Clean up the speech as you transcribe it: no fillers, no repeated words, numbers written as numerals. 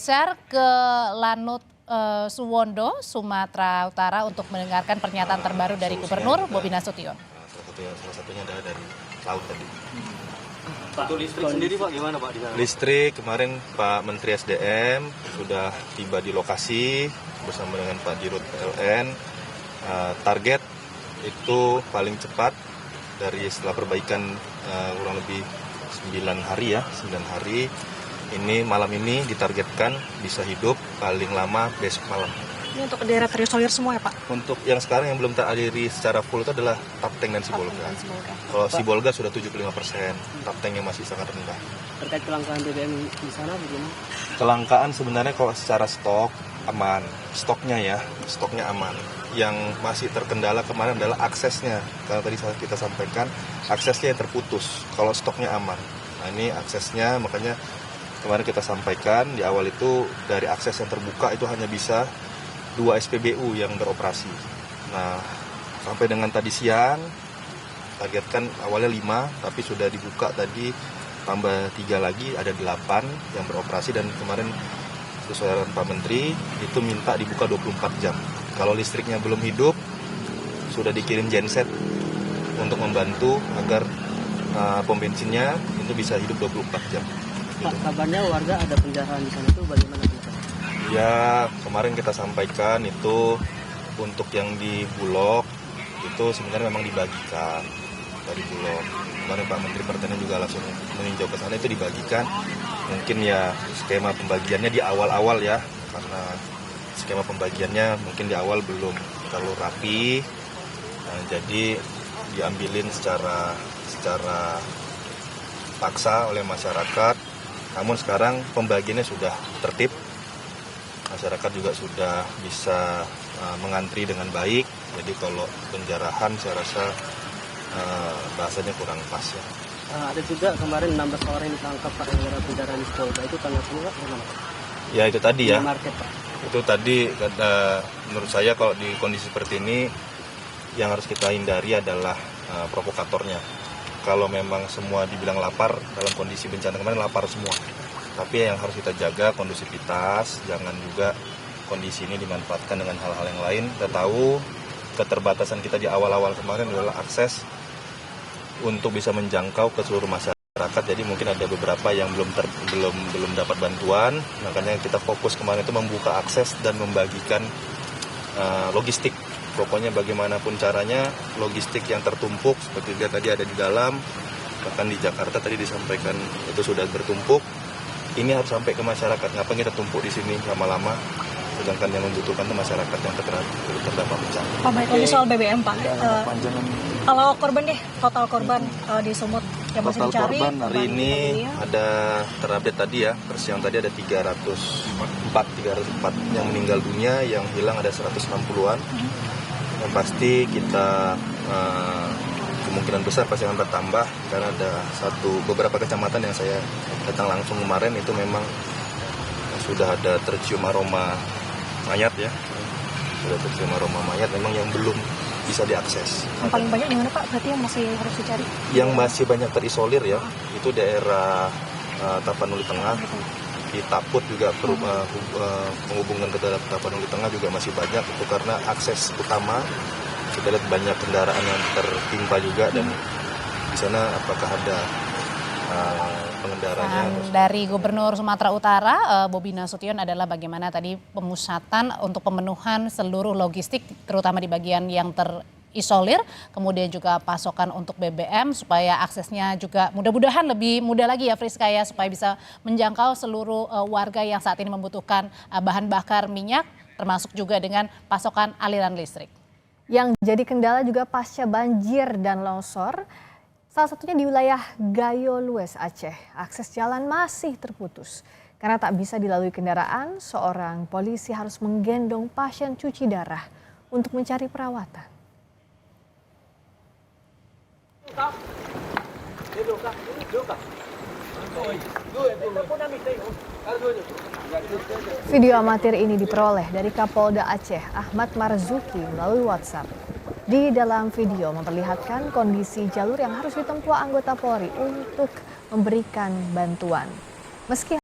bergeser ke Lanut Suwondo, Sumatera Utara untuk mendengarkan pernyataan terbaru dari Gubernur Bobi Nasution. Salah satunya adalah dari laut tadi. Untuk listrik sendiri Pak gimana Pak? Listrik kemarin Pak Menteri SDM sudah tiba di lokasi bersama dengan Pak Dirut PLN. Target itu paling cepat dari setelah perbaikan kurang lebih 9 hari ya, 9 hari. Ini malam ini ditargetkan bisa hidup paling lama besok malam. Ini untuk daerah terisolir semua ya Pak? Untuk yang sekarang yang belum teraliri secara full itu adalah Tapteng dan Sibolga. Kalau Sibolga sudah 75%, Tapteng yang masih sangat rendah. Terkait kelangkaan BBM di sana bagaimana? Kelangkaan sebenarnya kalau secara stok aman, stoknya aman. Yang masih terkendala kemarin adalah aksesnya, karena tadi kita sampaikan aksesnya yang terputus. Kalau stoknya aman, nah ini aksesnya makanya kemarin kita sampaikan di awal itu dari akses yang terbuka itu hanya bisa 2 SPBU yang beroperasi. Nah, sampai dengan tadi siang, targetkan awalnya 5, tapi sudah dibuka tadi tambah 3 lagi, ada 8 yang beroperasi dan kemarin sesuai arahan Pak Menteri itu minta dibuka 24 jam. Kalau listriknya belum hidup, sudah dikirim genset untuk membantu agar pom bensinnya itu bisa hidup 24 jam. Pak, kabarnya warga ada penjarahan di sana itu bagaimana? Ya, kemarin kita sampaikan itu untuk yang di Bulog itu sebenarnya memang dibagikan dari Bulog. Kemarin Pak Menteri Pertanian juga langsung meninjau ke sana, itu dibagikan. Mungkin ya skema pembagiannya di awal-awal ya, karena skema pembagiannya mungkin di awal belum terlalu rapi. Nah, jadi diambilin secara paksa oleh masyarakat. Namun sekarang pembagiannya sudah tertib. Masyarakat juga sudah bisa mengantri dengan baik. Jadi kalau penjarahan saya rasa bahasanya kurang pas ya. Ada juga kemarin 16 orang yang ditangkap Pak yang dalam penjara di Polda, itu tanggapannya Pak bagaimana? Ya itu tadi ya. Market, Pak. Itu tadi menurut saya kalau di kondisi seperti ini yang harus kita hindari adalah provokatornya. Kalau memang semua dibilang lapar dalam kondisi bencana kemarin lapar semua. Tapi yang harus kita jaga kondusivitas, jangan juga kondisi ini dimanfaatkan dengan hal-hal yang lain. Kita tahu keterbatasan kita di awal-awal kemarin adalah akses untuk bisa menjangkau ke seluruh masyarakat. Jadi mungkin ada beberapa yang belum dapat bantuan. Makanya kita fokus kemarin itu membuka akses dan membagikan logistik. Pokoknya bagaimanapun caranya logistik yang tertumpuk seperti dia tadi ada di dalam, bahkan di Jakarta tadi disampaikan itu sudah bertumpuk. Ini harus sampai ke masyarakat. Ngapain kita tumpuk di sini lama-lama? Sedangkan yang membutuhkan itu masyarakat yang terdampak bencana. Pak, baik lagi soal BBM Pak. Kalau korban deh, total korban di Sumut yang masih dicari. Total korban hari ini ada terupdate tadi ya, persiang tadi ada 304 yang meninggal dunia, yang hilang ada 160-an. Yang pasti kita kemungkinan besar pasti akan bertambah karena ada beberapa kecamatan yang saya datang langsung kemarin itu memang sudah ada tercium aroma mayat ya, memang yang belum bisa diakses. Yang paling banyak di mana Pak? Berarti yang masih harus dicari? Yang masih banyak terisolir ya, itu daerah Tapanuli Tengah, di Taput juga penghubungan ke daerah Tapanuli Tengah juga masih banyak, itu karena akses utama kita lihat banyak kendaraan yang tertimpa juga dan di sana apakah ada pengendaranya. Dari Gubernur Sumatera Utara, Bobi Nasution adalah bagaimana tadi pemusatan untuk pemenuhan seluruh logistik, terutama di bagian yang terisolir, kemudian juga pasokan untuk BBM supaya aksesnya juga mudah-mudahan lebih mudah lagi ya Friska ya, supaya bisa menjangkau seluruh warga yang saat ini membutuhkan bahan bakar minyak, termasuk juga dengan pasokan aliran listrik. Yang jadi kendala juga pasca banjir dan longsor, salah satunya di wilayah Gayo Lues, Aceh. Akses jalan masih terputus. Karena tak bisa dilalui kendaraan, seorang polisi harus menggendong pasien cuci darah untuk mencari perawatan. Video amatir ini diperoleh dari Kapolda Aceh Ahmad Marzuki melalui WhatsApp. Di dalam video memperlihatkan kondisi jalur yang harus ditempuh anggota Polri untuk memberikan bantuan. Meski